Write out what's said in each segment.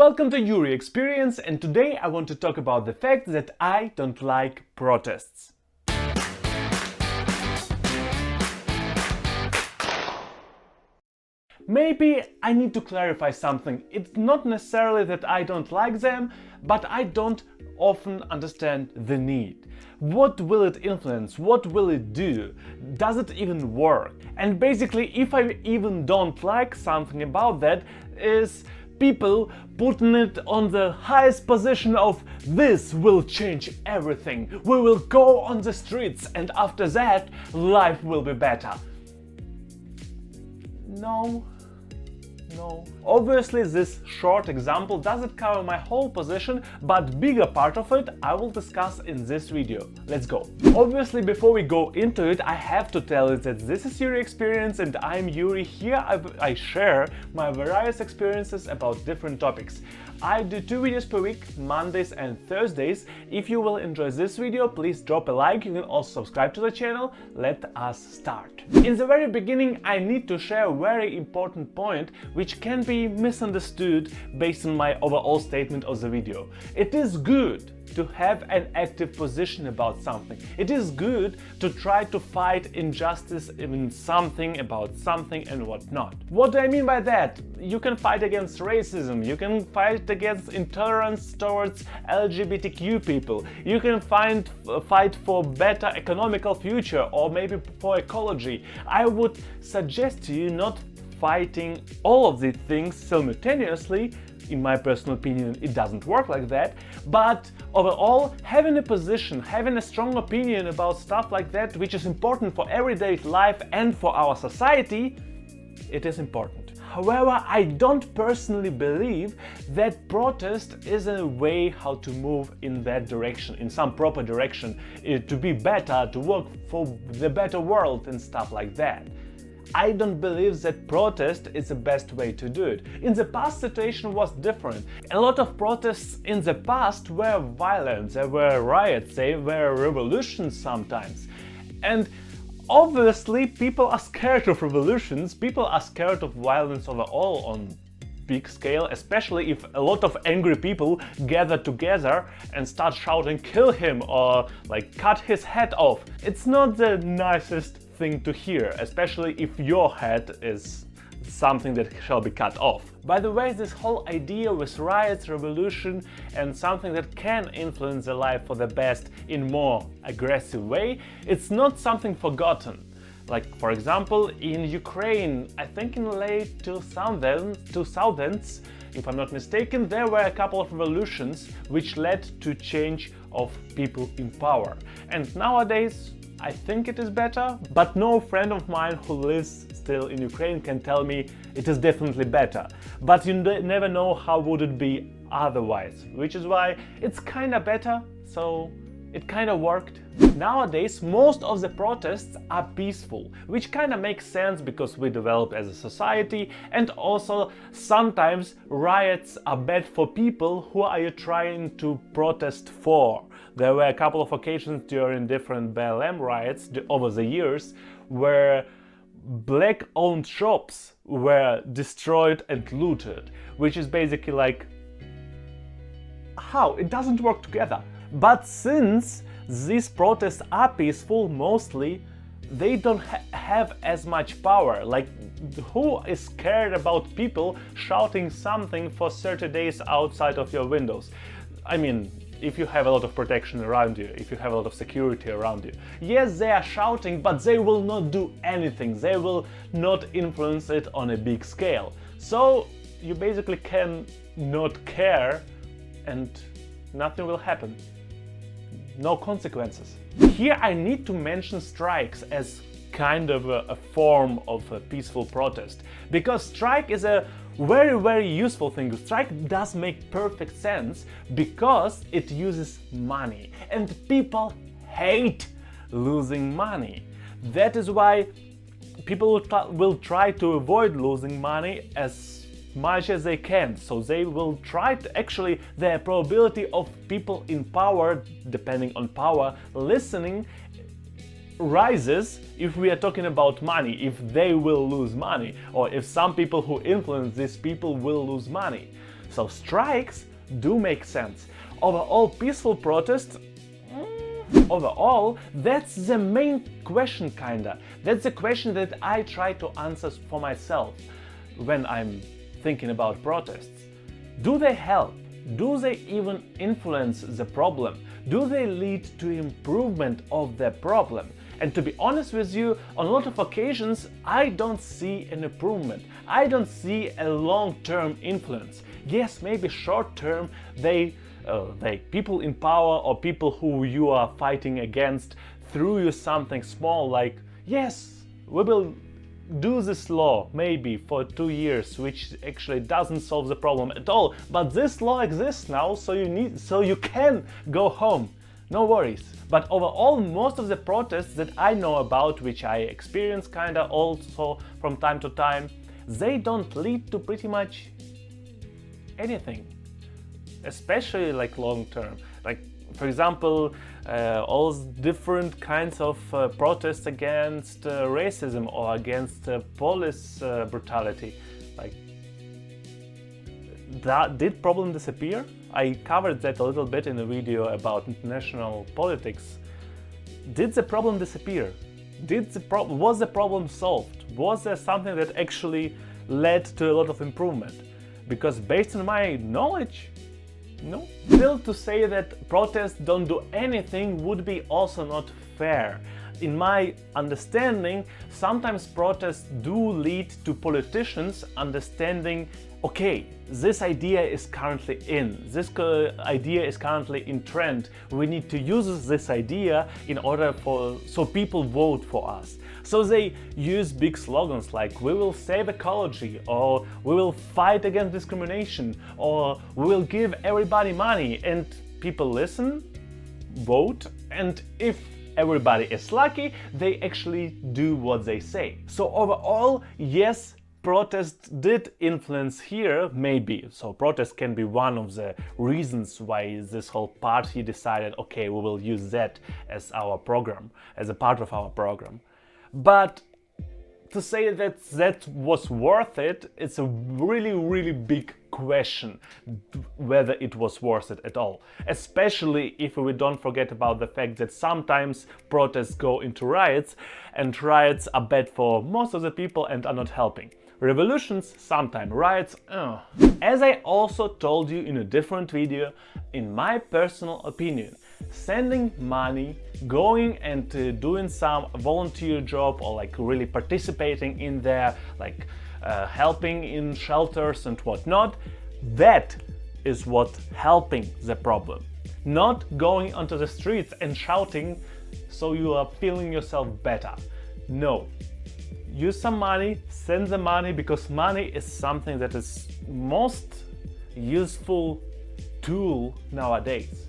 welcome to Yury Experience, and today I want to talk about the fact that I don't like protests. Maybe I need to clarify something. It's not necessarily that I don't like them, but I don't often understand the need. What will it influence? What will it do? Does it even work? And basically, if I even don't like something about that, is people putting it on the highest position of this will change everything. We will go on the streets and after that, life will be better. No. Obviously, this short example doesn't cover my whole position, but bigger part of it I will discuss in this video. Let's go. Obviously, before we go into it, I have to tell you that this is Yury Experience and I'm Yury. Here I share my various experiences about different topics. I do 2 videos per week, Mondays and Thursdays. If you will enjoy this video, please drop a like. You can also subscribe to the channel. Let us start. In the very beginning, I need to share a very important point which can be misunderstood based on my overall statement of the video. It is good to have an active position about something. It is good to try to fight injustice in something, about something and whatnot. What do I mean by that? You can fight against racism, you can fight against intolerance towards LGBTQ people, you can fight for better economical future or maybe for ecology. I would suggest to you not fighting all of these things simultaneously. In my personal opinion, it doesn't work like that, but overall, having a position, having a strong opinion about stuff like that, which is important for everyday life and for our society, it is important. However, I don't personally believe that protest is a way how to move in that direction, in some proper direction, to be better, to work for the better world and stuff like that. I don't believe that protest is the best way to do it. In the past, situation was different. A lot of protests in the past were violent, there were riots, there were revolutions sometimes. And obviously people are scared of revolutions, people are scared of violence overall on big scale, especially if a lot of angry people gather together and start shouting "kill him" or like "cut his head off." It's not the nicest thing to hear, especially if your head is something that shall be cut off. By the way, this whole idea with riots, revolution and something that can influence the life for the best in more aggressive way, it's not something forgotten. Like, for example, in Ukraine, I think in late 2000s, if I'm not mistaken, there were a couple of revolutions which led to change of people in power. And nowadays, I think it is better, but no friend of mine who lives still in Ukraine can tell me it is definitely better. But you never know how would it be otherwise, which is why it's kinda better, so it kinda worked. Nowadays, most of the protests are peaceful, which kinda makes sense because we developed as a society, and also sometimes riots are bad for people who are you trying to protest for. There were a couple of occasions during different BLM riots over the years where black-owned shops were destroyed and looted, which is basically like, how? It doesn't work together. But since these protests are peaceful mostly, they don't have as much power. Like, who is scared about people shouting something for 30 days outside of your windows? I mean, if you have a lot of protection around you, if you have a lot of security around you. Yes, they are shouting, but they will not do anything. They will not influence it on a big scale. So you basically can not care and nothing will happen. No consequences. Here I need to mention strikes as kind of a form of a peaceful protest, because strike is a very useful thing. Strike does make perfect sense because it uses money and people hate losing money. That is why people will try to avoid losing money as much as they can. So they will try to, actually, the probability of people in power, depending on power, listening rises if we are talking about money, if they will lose money, or if some people who influence these people will lose money. So strikes do make sense. Overall, peaceful protests, overall, that's the main question, kinda. That's the question that I try to answer for myself when I'm thinking about protests. Do they help? Do they even influence the problem? Do they lead to improvement of the problem? And to be honest with you, on a lot of occasions, I don't see an improvement. I don't see a long-term influence. Yes, maybe short-term, they people in power or people who you are fighting against threw you something small like, yes, we will do this law maybe for 2 years, which actually doesn't solve the problem at all, but this law exists now, so you can go home. No worries. But overall, most of the protests that I know about, which I experience kinda also from time to time, they don't lead to pretty much anything, especially like long term. Like, for example, all different kinds of protests against racism or against police brutality. Like, did problem disappear? I covered that a little bit in a video about international politics. Did the problem disappear? Was the problem solved? Was there something that actually led to a lot of improvement? Because based on my knowledge, no. Still, to say that protests don't do anything would be also not fair. In my understanding, sometimes protests do lead to politicians understanding, okay, this idea is currently idea is currently in trend. We need to use this idea in order so people vote for us. So they use big slogans like "we will save ecology" or "we will fight against discrimination" or "we will give everybody money," and people listen, vote, and if everybody is lucky, they actually do what they say. So overall, yes, protests did influence here, maybe. So protest can be one of the reasons why this whole party decided, okay, we will use that as our program, as a part of our program. But to say that that was worth it, it's a really, really big question whether it was worth it at all. Especially if we don't forget about the fact that sometimes protests go into riots, and riots are bad for most of the people and are not helping. Revolutions, sometimes riots. As I also told you in a different video, in my personal opinion, sending money, going and doing some volunteer job or like really participating in there, like helping in shelters and whatnot, that is what helping the problem. Not going onto the streets and shouting so you are feeling yourself better. No. Use some money, send the money, because money is something that is most useful tool nowadays.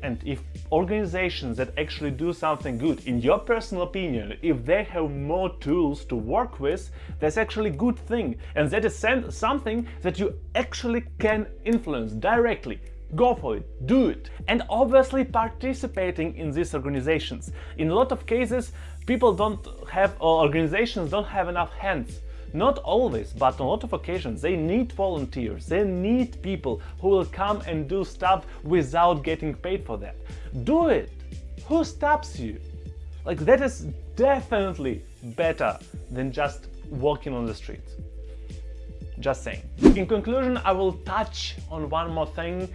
And if organizations that actually do something good, in your personal opinion, if they have more tools to work with, that's actually a good thing. And that is something that you actually can influence directly. Go for it, do it. And obviously participating in these organizations. In a lot of cases, people don't have, or organizations don't have enough hands. Not always, but on a lot of occasions, they need volunteers, they need people who will come and do stuff without getting paid for that. Do it! Who stops you? Like, that is definitely better than just walking on the streets. Just saying. In conclusion, I will touch on one more thing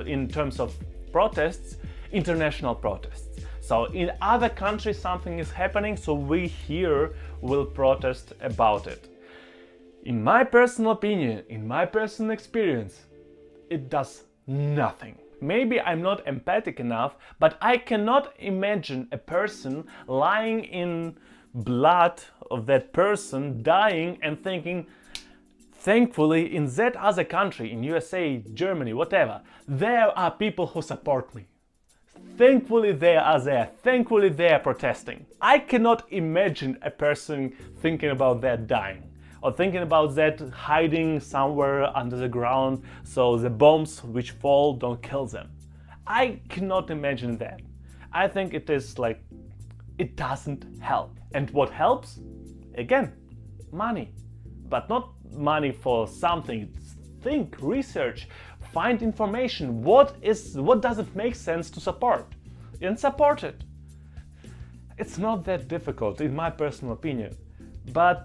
in terms of protests, international protests. So in other countries something is happening, so we here will protest about it. In my personal opinion, in my personal experience, it does nothing. Maybe I'm not empathic enough, but I cannot imagine a person lying in blood of that person, dying, and thinking, thankfully in that other country, in USA, Germany, whatever, there are people who support me. Thankfully they are there, thankfully they are protesting. I cannot imagine a person thinking about that dying, or thinking about that hiding somewhere under the ground so the bombs which fall don't kill them. I cannot imagine that. I think it is like, it doesn't help. And what helps? Again, money. But not money for something. think, research, find information. What does it make sense to support? And support it. It's not that difficult, in my personal opinion. But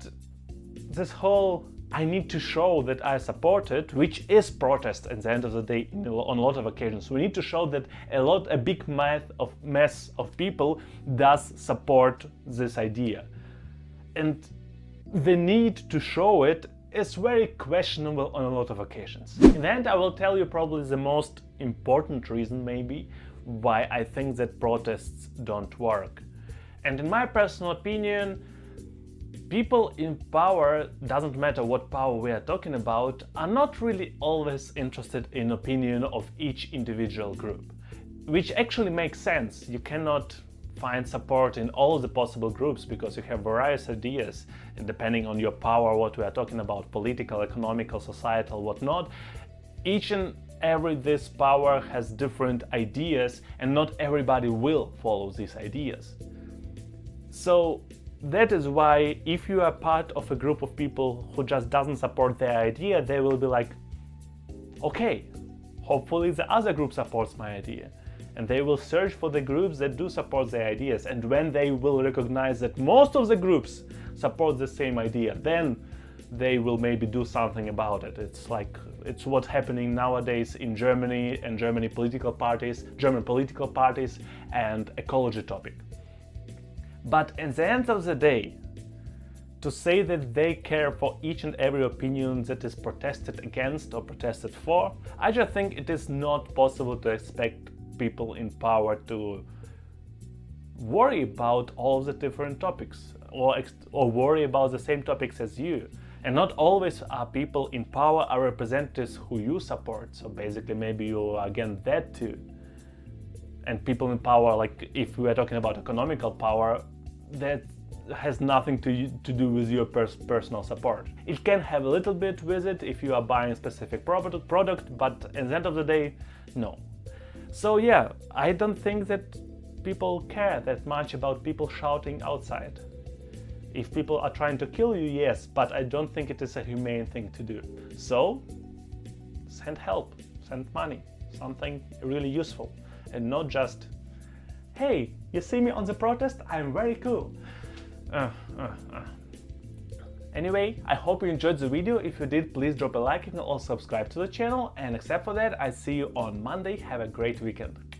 this whole I need to show that I support it, which is protest at the end of the day on a lot of occasions. We need to show that a big mass of people does support this idea. And the need to show it is very questionable on a lot of occasions. In the end, I will tell you probably the most important reason maybe why I think that protests don't work. And in my personal opinion, people in power, doesn't matter what power we are talking about, are not really always interested in opinion of each individual group. Which actually makes sense. You cannot find support in all the possible groups because you have various ideas, and depending on your power, what we are talking about, political, economical, societal, whatnot, each and every this power has different ideas, and not everybody will follow these ideas. So that is why if you are part of a group of people who just doesn't support their idea, they will be like, okay, hopefully the other group supports my idea. And they will search for the groups that do support their ideas. And when they will recognize that most of the groups support the same idea, then they will maybe do something about it. It's what's happening nowadays in Germany and German political parties and ecology topic. But at the end of the day, to say that they care for each and every opinion that is protested against or protested for, I just think it is not possible to expect people in power to worry about all the different topics or worry about the same topics as you. And not always are people in power are representatives who you support. So basically maybe you are against that too. And people in power, like if we are talking about economical power, that has nothing to do with your personal support. It can have a little bit with it if you are buying a specific product, but at the end of the day, no. So yeah, I don't think that people care that much about people shouting outside. If people are trying to kill you, yes, but I don't think it is a humane thing to do. So send help, send money, something really useful, and not just, hey, you see me on the protest? I'm very cool. Anyway, I hope you enjoyed the video. If you did, please drop a like and also subscribe to the channel. And except for that, I see you on Monday. Have a great weekend.